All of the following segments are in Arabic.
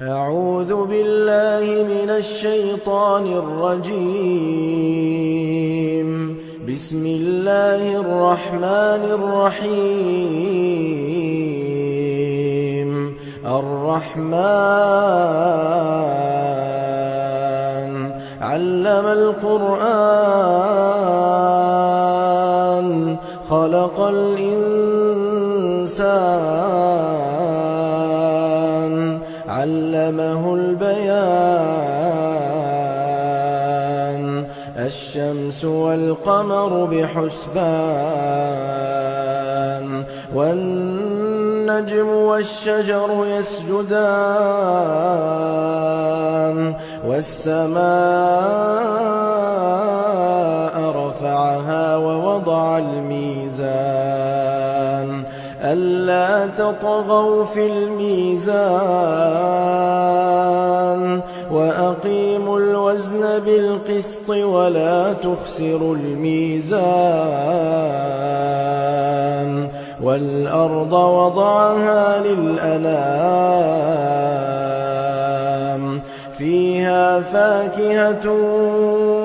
أعوذ بالله من الشيطان الرجيم. بسم الله الرحمن الرحيم. الرحمن علم القرآن خلق الإنسان علمه البيان. الشمس والقمر بحسبان والنجم والشجر يسجدان والسماء رفعها ووضع الميزان ألا تطغوا في الميزان وأقيموا الوزن بالقسط ولا تخسروا الميزان. والأرض وضعها للأنام فيها فاكهة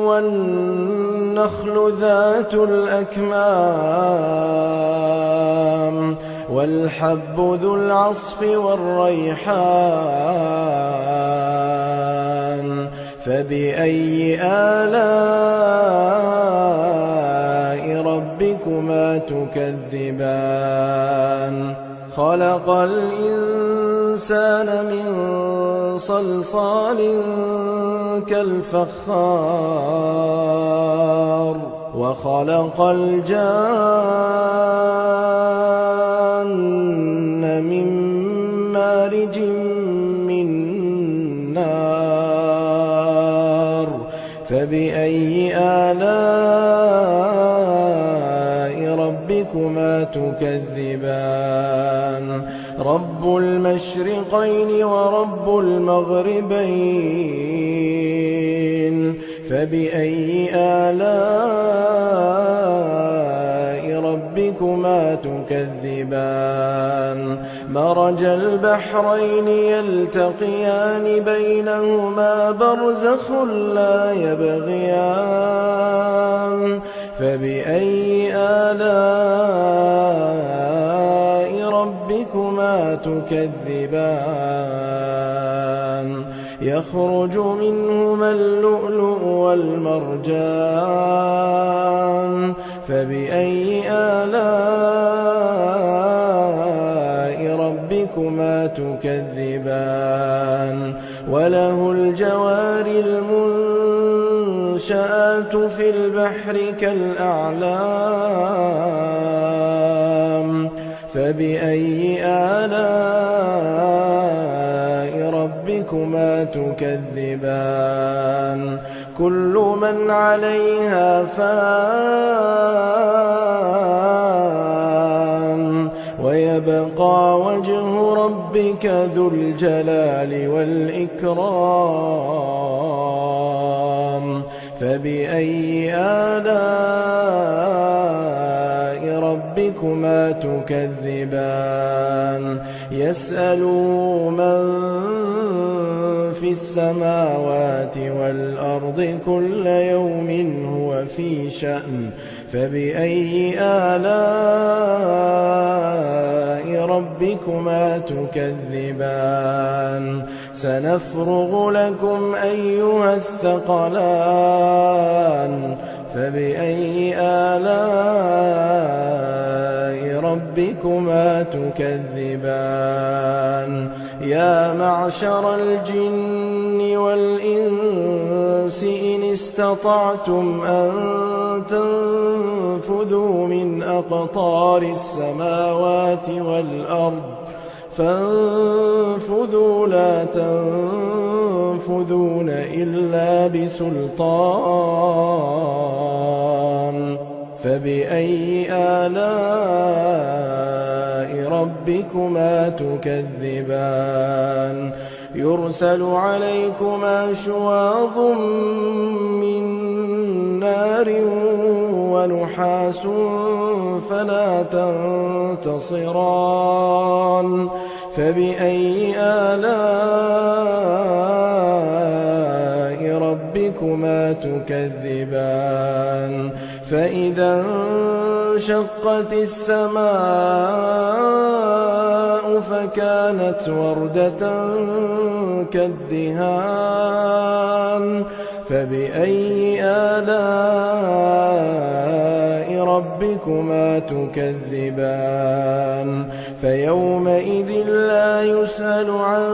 والنخل ذات الأكمام والحب ذو العصف والريحان. فبأي آلاء ربكما تكذبان؟ خلق الإنسان من صلصال كالفخار وخلق الجان من مارج من نار. فبأي آلاء ربكما تكذبان؟ رب المشرقين ورب المغربين. فبأي آلاء ربكما تكذبان؟ مرج البحرين يلتقيان بينهما برزخ لا يبغيان. فبأي آلاء ربكما تكذبان؟ يخرج منهما اللؤلؤ والمرجان. فبأي آلاء ربكما تكذبان؟ وله الجوار المنشآت في البحر كالأعلام. فبأي آلاء ربكما تكذبان؟ كل من عليها فان ويبقى وجه ربك ذو الجلال والإكرام. فبأي آلاء ربكما تكذبان؟ يسأله من في السماوات والأرض كل يوم هو في شأن. فبأي آلاء ربكما تكذبان؟ سنفرغ لكم أيها الثقلان. فبأي آلاء ربكما تكذبان؟ يا معشر الجن والإنس إن استطعتم أن تنفذوا من أقطار السماوات والأرض فانفذوا لا تنفذون إلا بسلطان. فبأي آلاء ربكما تكذبان؟ يرسل عليكما شواظ من نار ونحاس فلا تنتصران. فبأي آلاء تكذبان فإذا انشقت السماء فكانت وردة كالدهان فبأي آلاء ربكما تكذبان فيومئذ لا يسأل عن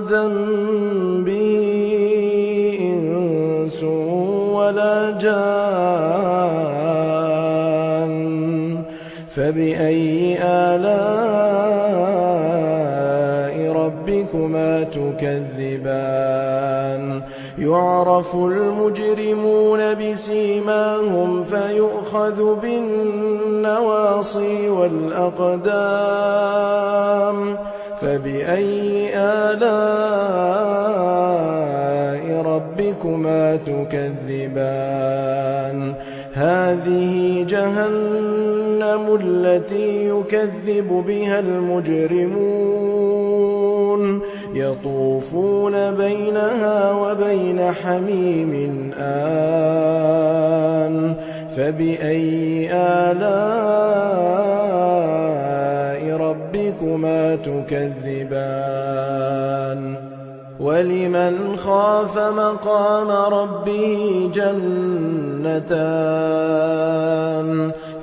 ذنبه إنس ولا جان فبأي آلاء ربكما تكذبان يعرف المجرمون بسيماهم فيؤخذ بالنواصي والأقدام فبأي آلاء ربكما تكذبان هذه جهنم التي يكذب بها المجرمون يطوفون بينها وبين حميم آن فبأي آلاء ربكما تكذبان ولمن خاف مقام ربه جنتان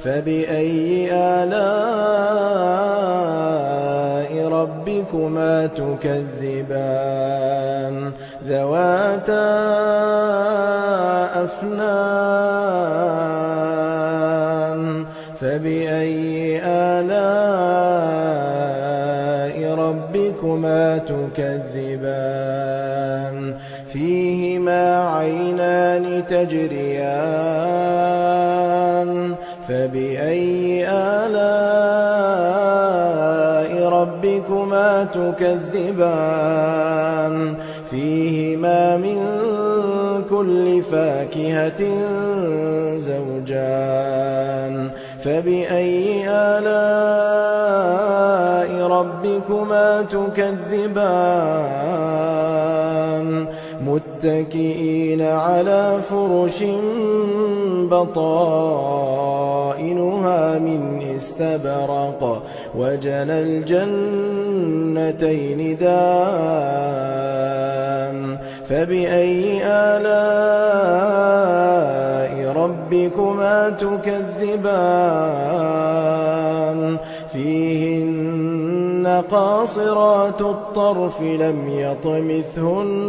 فبأي آلاء ربكما تكذبان ذواتا أفنان فبأي آلاء ربكما تكذبان فيهما عينان تجريان فبأي آلاء ربكما تكذبان فيهما من كل فاكهة زوجان فبأي آلاء ربكما تكذبان متكئين على فرش بطائنها من استبرق وجنى الجنتين دان فبأي آلاء ربكما تكذبان فيهن قاصرات الطرف لم يطمثهن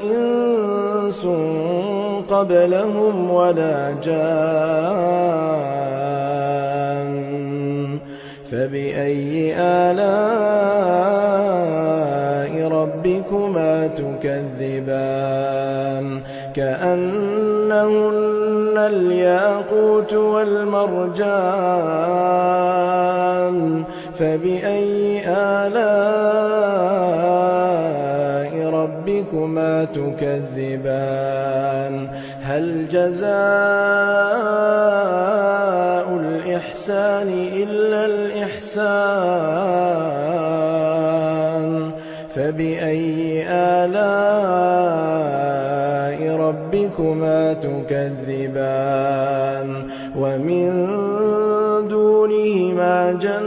إنس قبلهم ولا جان فبأي آلاء ربكما تكذبان كأنهن الياقوت والمرجان فبأي آلاء ربكما تكذبان هل جزاء الإحسان إلا الإحسان فبأي آلاء ربكما تكذبان ومن دونهما جنتان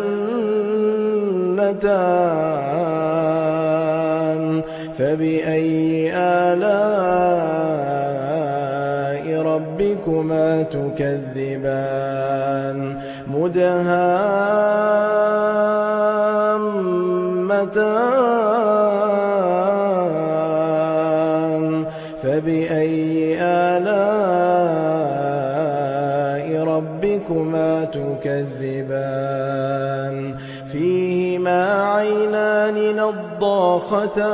فبأي آلاء ربكما تكذبان مدهامتان فبأي آلاء ربكما تكذبان فيهما عينان نضاختان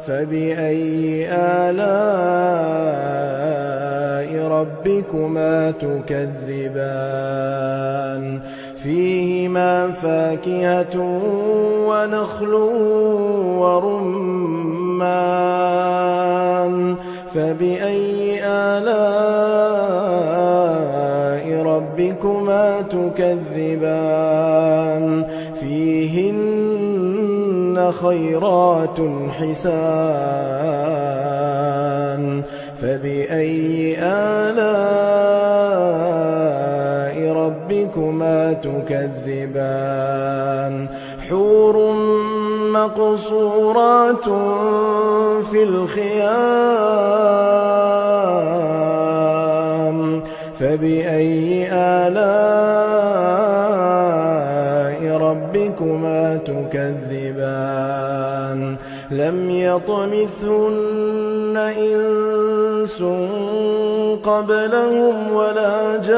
فبأي آلاء ربكما تكذبان فيهما فاكهة ونخل ورمان فبأي آلاء ربكما ربكما تكذبان فيهن خيرات حسان فبأي آلاء ربكما تكذبان حور مقصورات في الخيام فبأي آلاء ربكما تكذبان لم يطمثهن إنس قبلهم ولا جان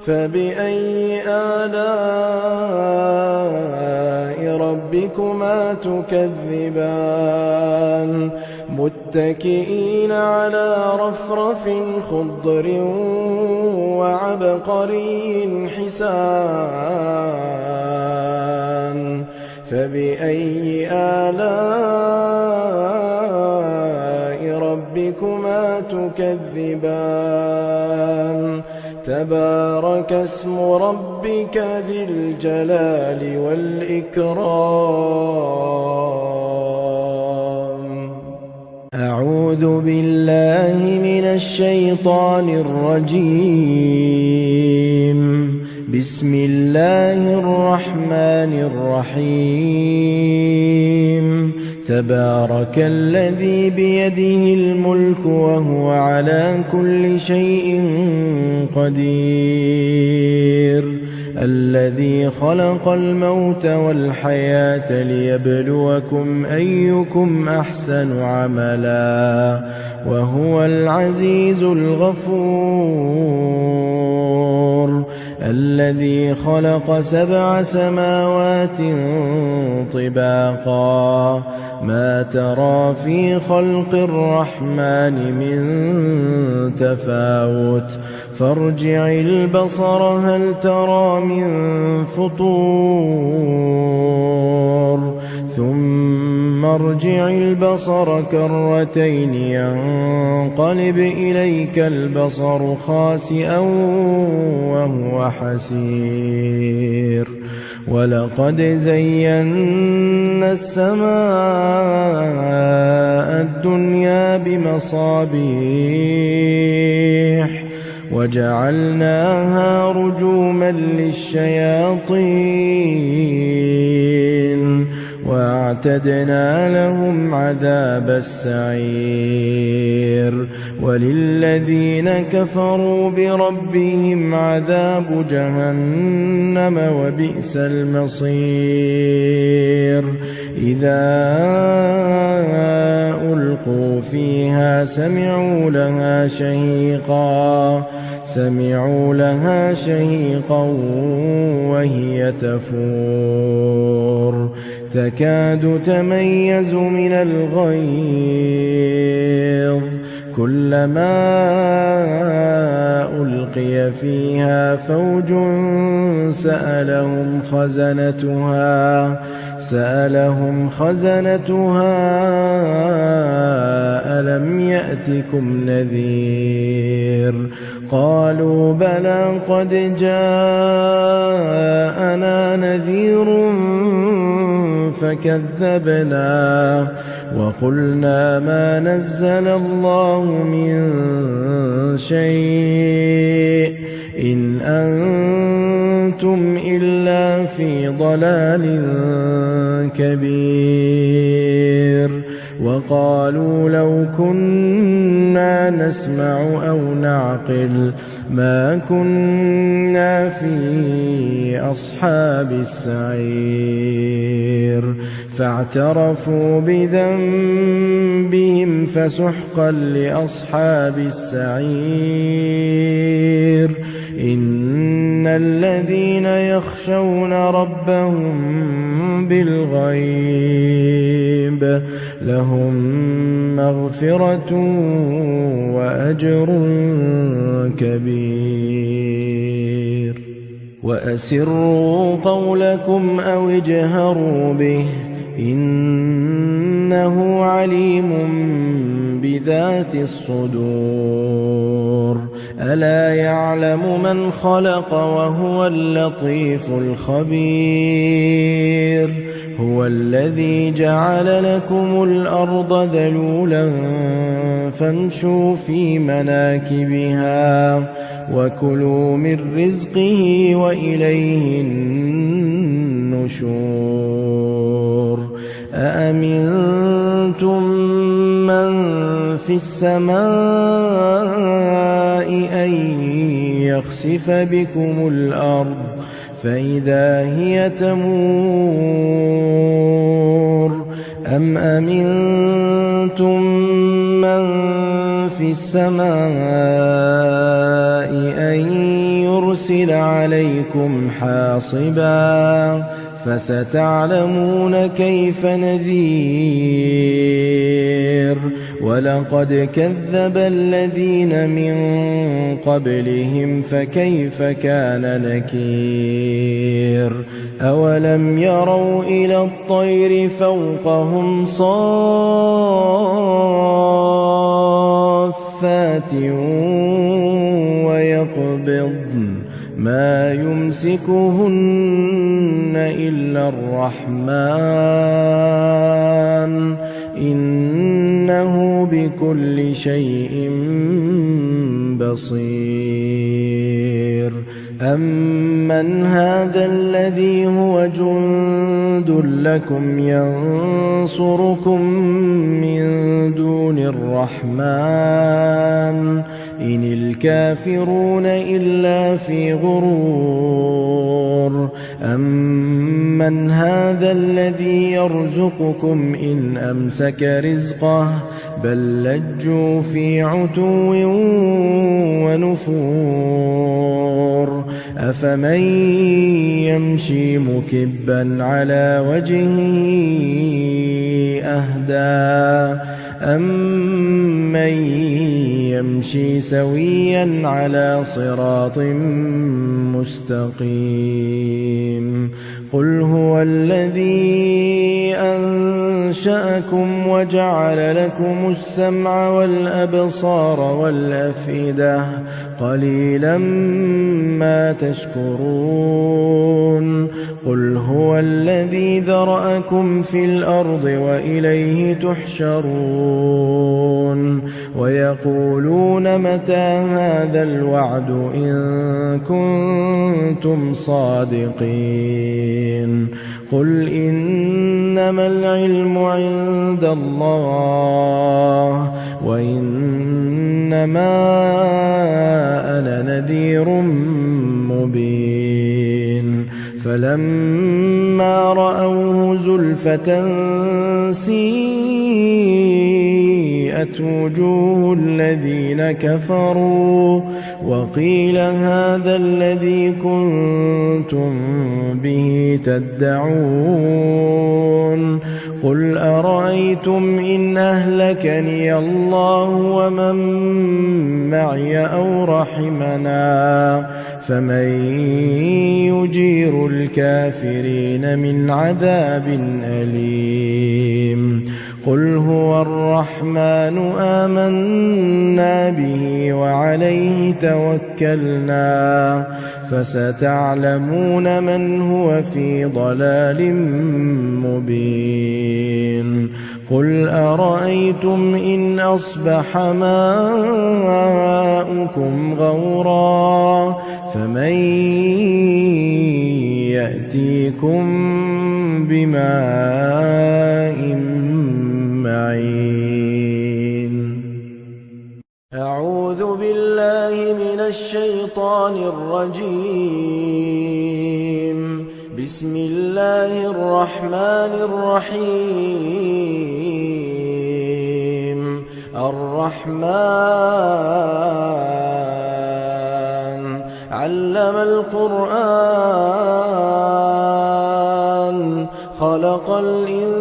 فبأي آلاء ربكما تكذبان متكئين على رفرف خضر وعبقري حسان فبأي آلاء ربكما تكذبان تبارك اسم ربك ذي الجلال والإكرام أعوذ بالله من الشيطان الرجيم بسم الله الرحمن الرحيم تبارك الذي بيده الملك وهو على كل شيء قدير الذي خلق الموت والحياة ليبلوكم أيكم أحسن عملا وهو العزيز الغفور الذي خلق 7 سماوات طباقا ما ترى في خلق الرحمن من تفاوت فارجع البصر هل ترى من فطور ثم ارجع البصر كرتين ينقلب إليك البصر خاسئا وهو حسير ولقد زينا السماء الدنيا بمصابيح وجعلناها رجوما للشياطين وأعتدنا لهم عذاب السعير وللذين كفروا بربهم عذاب جهنم وبئس المصير إذا ألقوا فيها سمعوا لها شهيقا وهي تفور تكاد تميز من الغيظ كلما ألقي فيها فوج سألهم خزنتها ألم يأتكم نذير قالوا بلى قد جاءنا نذير فكذبنا وقلنا ما نزل الله من شيء إن أنتم إلا في ضلال كبير وقالوا لو كنا نسمع أو نعقل ما كنا في أصحاب السعير فاعترفوا بذنبهم فسحقا لأصحاب السعير إن الذين يخشون ربهم بالغيب لهم مغفرة وأجر كبير وأسروا قولكم أو اجهروا به إنه عليم بذات الصدور ألا يعلم من خلق وهو اللطيف الخبير هو الذي جعل لكم الأرض ذلولا فامشوا في مناكبها وكلوا من رزقه وإليه النشور أأمنتم من في السماء أن يخسف بكم الأرض فإذا هي تمور أم أمنتم من في السماء أن يرسل عليكم حاصبا فستعلمون كيف نذير ولقد كذب الذين من قبلهم فكيف كان نكير أولم يروا إلى الطير فوقهم صافات ويقبضن ما يمسكهن إلا الرحمن إنه بكل شيء بصير أمن هذا الذي هو جند لكم ينصركم من دون الرحمن إن الكافرون إلا في غرور أمن هذا الذي يرزقكم إن أمسك رزقه بل لجوا في عتو ونفور أفمن يمشي مكبا على وجهه أهدى أمن يمشي سويا على صراط مستقيم قل هو الذي أنشأكم وجعل لكم السمع والأبصار والأفئدة قليلا ما تشكرون قل هو الذي ذرأكم في الأرض وإليه تحشرون ويقولون متى هذا الوعد إن كنتم صادقين قل إنما العلم عند الله وإنما أنا نذير مبين فلما رأوه زلفة سيئت وجوه الذين كفروا وقيل هذا الذي كنتم به تدعون قل أرأيتم إن أهلكني الله ومن معي أو رحمنا فمن يجير الكافرين من عذاب أليم قل هو الرحمن آمنا به وعليه توكلنا فستعلمون من هو في ضلال مبين قل أرأيتم إن أصبح ماؤكم غورا فمن يأتيكم بماء معين أعوذ بالله من الشيطان الرجيم بسم الله الرحمن الرحيم الرحمن علم القرآن خلق الإنسان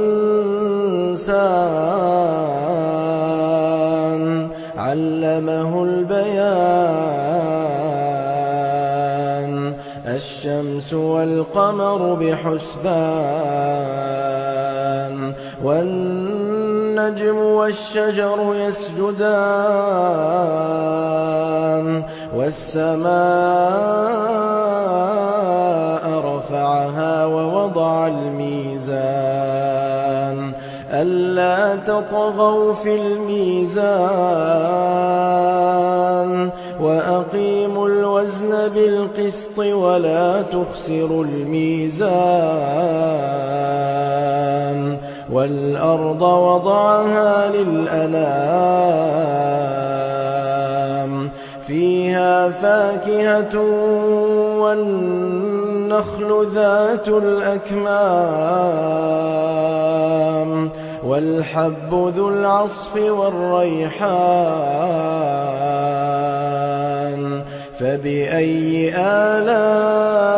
علمه البيان الشمس والقمر بحسبان والنجم والنجم والشجر يسجدان والسماء رفعها ووضع الميزان ألا تطغوا في الميزان وأقيموا الوزن بالقسط ولا تخسروا الميزان والأرض وضعها للأنام فيها فاكهة والنخل ذات الأكمام والحب ذو العصف والريحان فبأي آلاء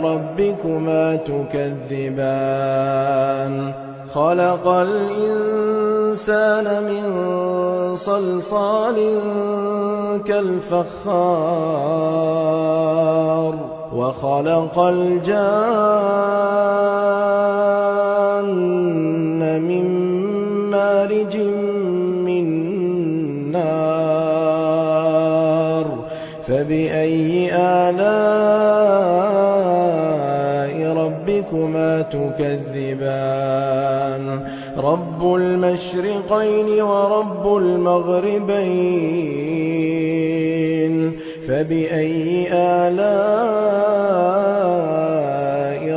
ربكما تكذبان خلق الإنسان من صلصال كالفخار وخلق الجان من مارج من نار فبأي آلاء ربكما تكذبان رب المشرقين ورب المغربين فبأي آلاء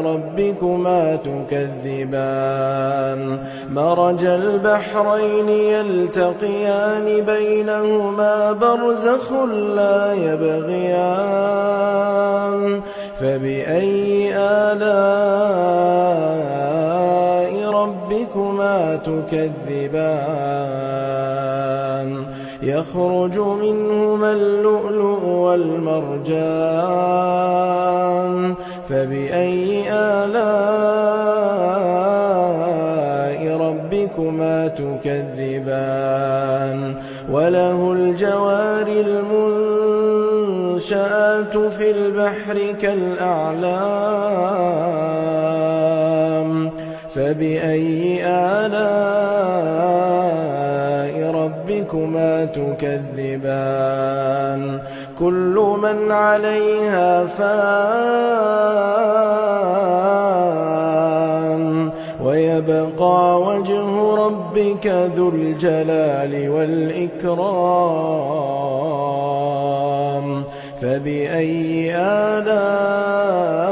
ربكما تكذبان مرج البحرين يلتقيان بينهما برزخ لا يبغيان فبأي آلاء ربكما تكذبان يخرج منهما اللؤلؤ والمرجان فبأي آلاء ربكما تكذبان وله الجوار المنشآت في البحر كالأعلام فبأي آلاء ربكما تكذبان كل من عليها فان ويبقى وجه ربك ذو الجلال والإكرام فبأي آلاء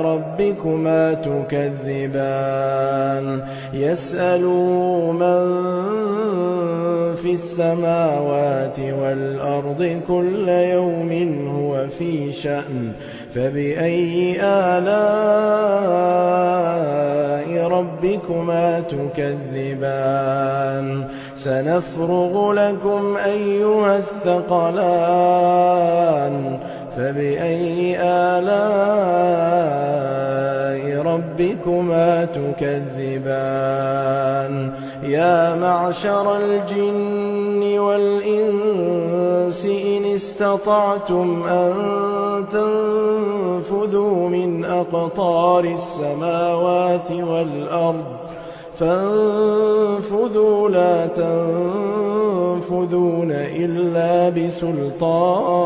ربكما تكذبان يسأل من في السماوات والأرض كل يوم هو في شأن فبأي آلاء ربكما تكذبان سنفرغ لكم أيها الثقلان فبأي آلاء ربكما تكذبان يا معشر الجن والإنس إن استطعتم أن تنفذوا من أقطار السماوات والأرض فانفذوا لا تنفذون إلا بسلطان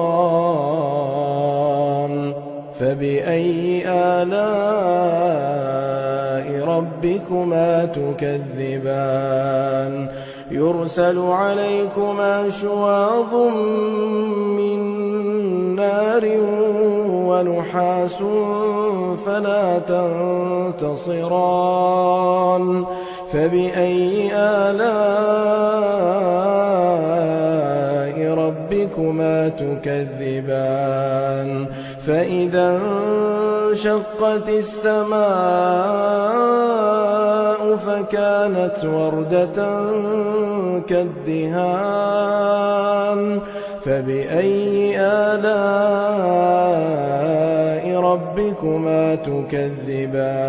فبأي آلاء ربكما تكذبان يرسل عليكما شواظ من نار ونحاس فلا تنتصران فبأي آلاء ربكما تكذبان فإذا انشقت السماء فكانت وردة كالدهان فبأي آلاء ربكما تكذبان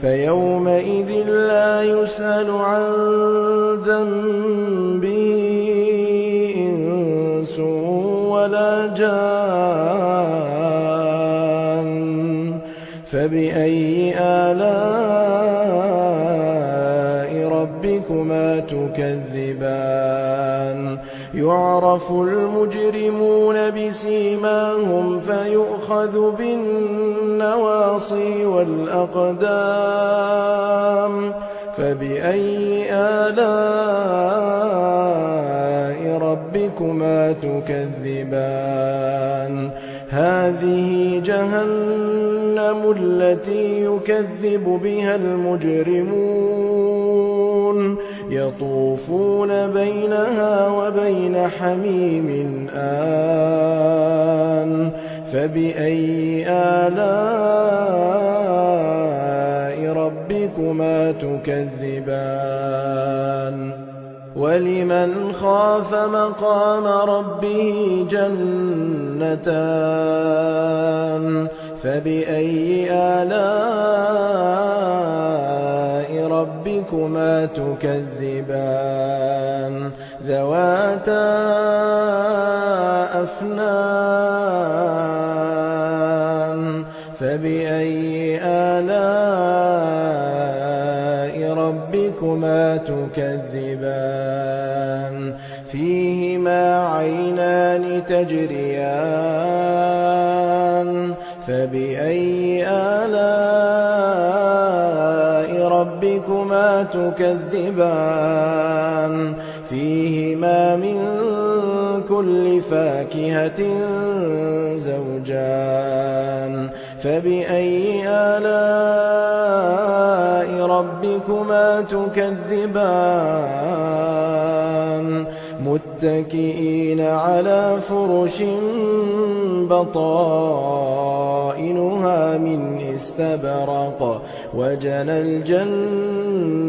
فيومئذ لا يسأل عن ذنبه إنس ولا جان فبأي آلاء ربكما تكذبان يعرف المجرمون بسيماهم فيؤخذ بالنواصي والأقدام فبأي آلاء ربكما تكذبان هذه جهنم التي يكذب بها المجرمون يطوفون بينها وبين حميم آن فبأي آلاء ربكما تكذبان ولمن خاف مقام ربه جنتان فبأي آلاء ربكما تكذبان ذواتا أفنان فبأي آلاء ربكما تكذبان فيهما عينان تجريان فبأي آلاء ربكما تكذبان فيهما من كل فاكهة زوجان فبأي آلاء ربكما تكذبان متكئين على فرش بطائنها من استبرق وجنى الجنتين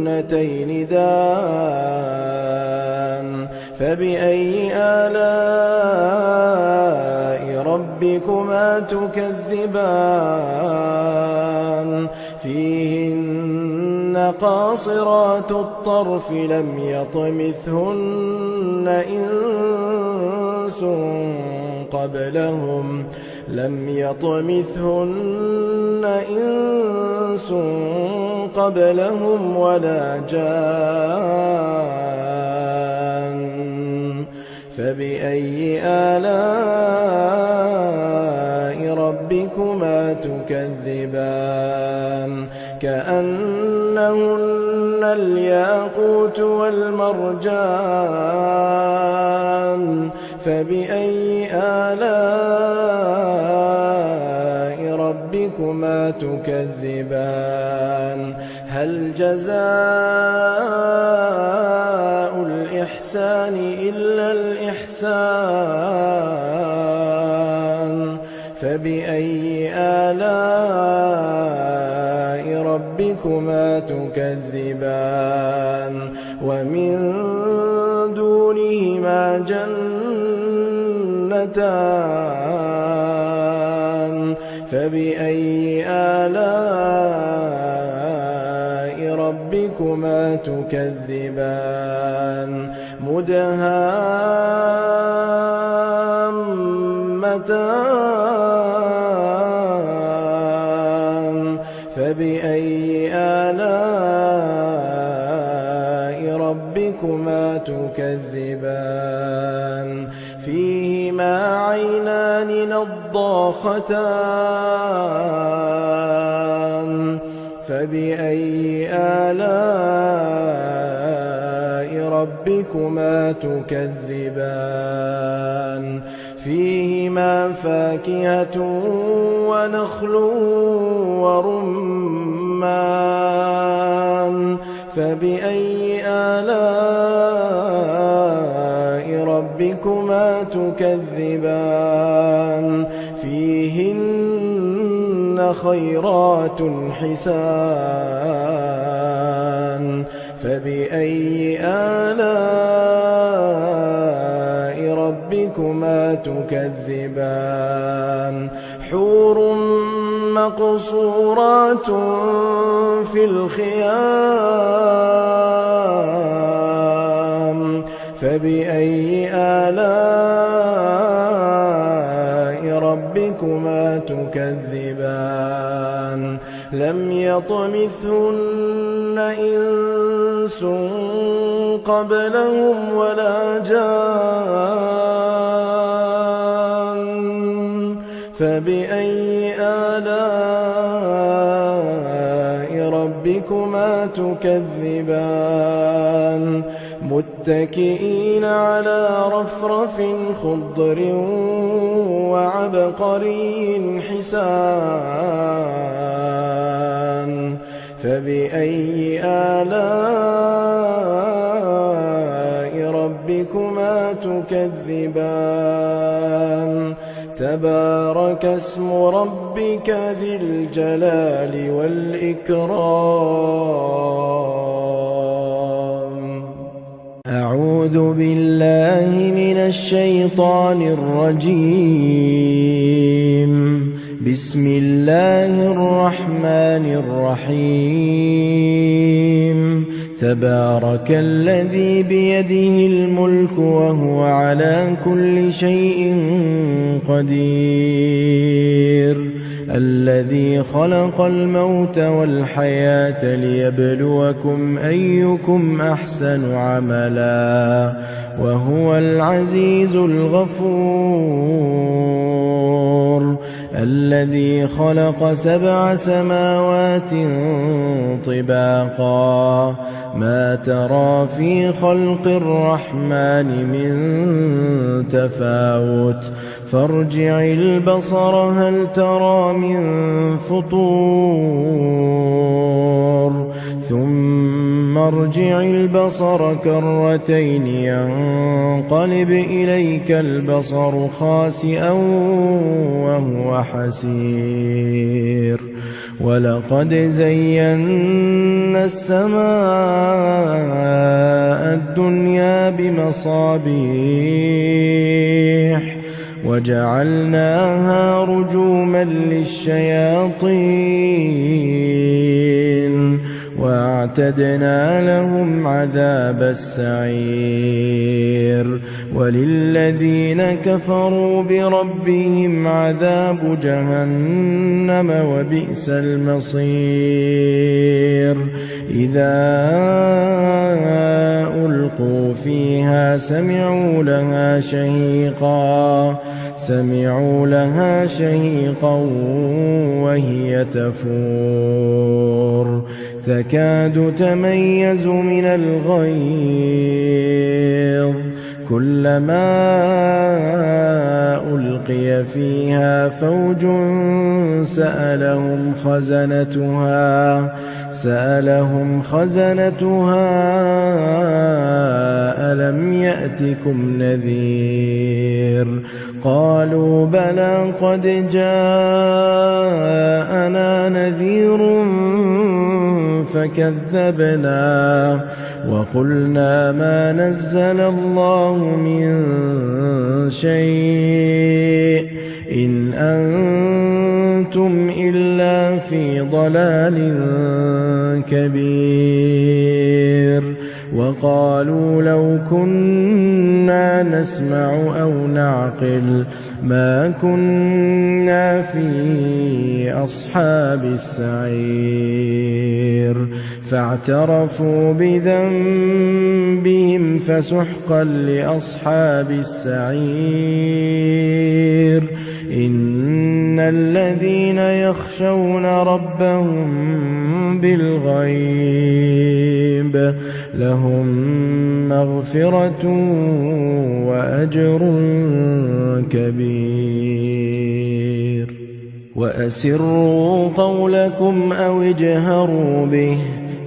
دان فبأي آلاء ربكما تكذبان فيهن قاصرات الطرف لم يطمثهن إنس قبلهم ولا جان فبأي آلاء ربكما تكذبان كأنهن الياقوت والمرجان فبأي آلاء ربكما تكذبان هل جزاء الإحسان إلا الإحسان فبأي آلاء ربكما تكذبان ومن دونهما جنتان فبأي آلاء ربكما تكذبان مدهامتان فبأي آلاء ربكما تكذبان فيهما عينان نضاختان فبأي آلاء ربكما تكذبان فيهما فاكهة ونخل ورمان فبأي آلاء ربكما تكذبان فيهن خيرات حسان فبأي آلاء ربكما تكذبان حور مقصورات في الخيام فبأي آلاء ربكما تكذبان لم يطمثهن إنس قبلهم ولا جان فبأي آلاء ربكما تكذبان متكئين على رفرف خضر وعبقري حسان فبأي آلاء ربكما تكذبان تبارك اسم ربك ذي الجلال والإكرام أعوذ بالله من الشيطان الرجيم بسم الله الرحمن الرحيم تبارك الذي بيده الملك وهو على كل شيء قدير الذي خلق الموت والحياة ليبلوكم أيكم أحسن عملا وهو العزيز الغفور الذي خلق 7 سماوات طباقا ما ترى في خلق الرحمن من تفاوت فارجع البصر هل ترى من فطور ثم ارجع البصر كرتين ينقلب إليك البصر خاسئا وهو حسير ولقد زينا السماء الدنيا بمصابيح وجعلناها رجوما للشياطين وأعتدنا لهم عذاب السعير وللذين كفروا بربهم عذاب جهنم وبئس المصير إذا ألقوا فيها سمعوا لها شهيقا وهي تفور تكاد تميز من الغيظ كلما ألقي فيها فوج سألهم خزنتها ألم يأتكم نذير قالوا بلى قد جاءنا نذير فكذبنا وقلنا ما نزل الله من شيء إن أنتم إلا في ضلال كبير وقالوا لو كنا نسمع أو نعقل ما كنا في أصحاب السعير فاعترفوا بذنبهم فسحقا لأصحاب السعير إن الذين يخشون ربهم بالغيب لهم مغفرة وأجر كبير وأسروا قولكم أو اجهروا به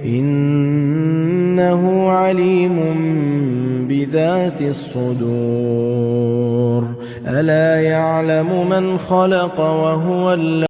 إنه عليم بذات الصدور ألا يعلم من خلق وهو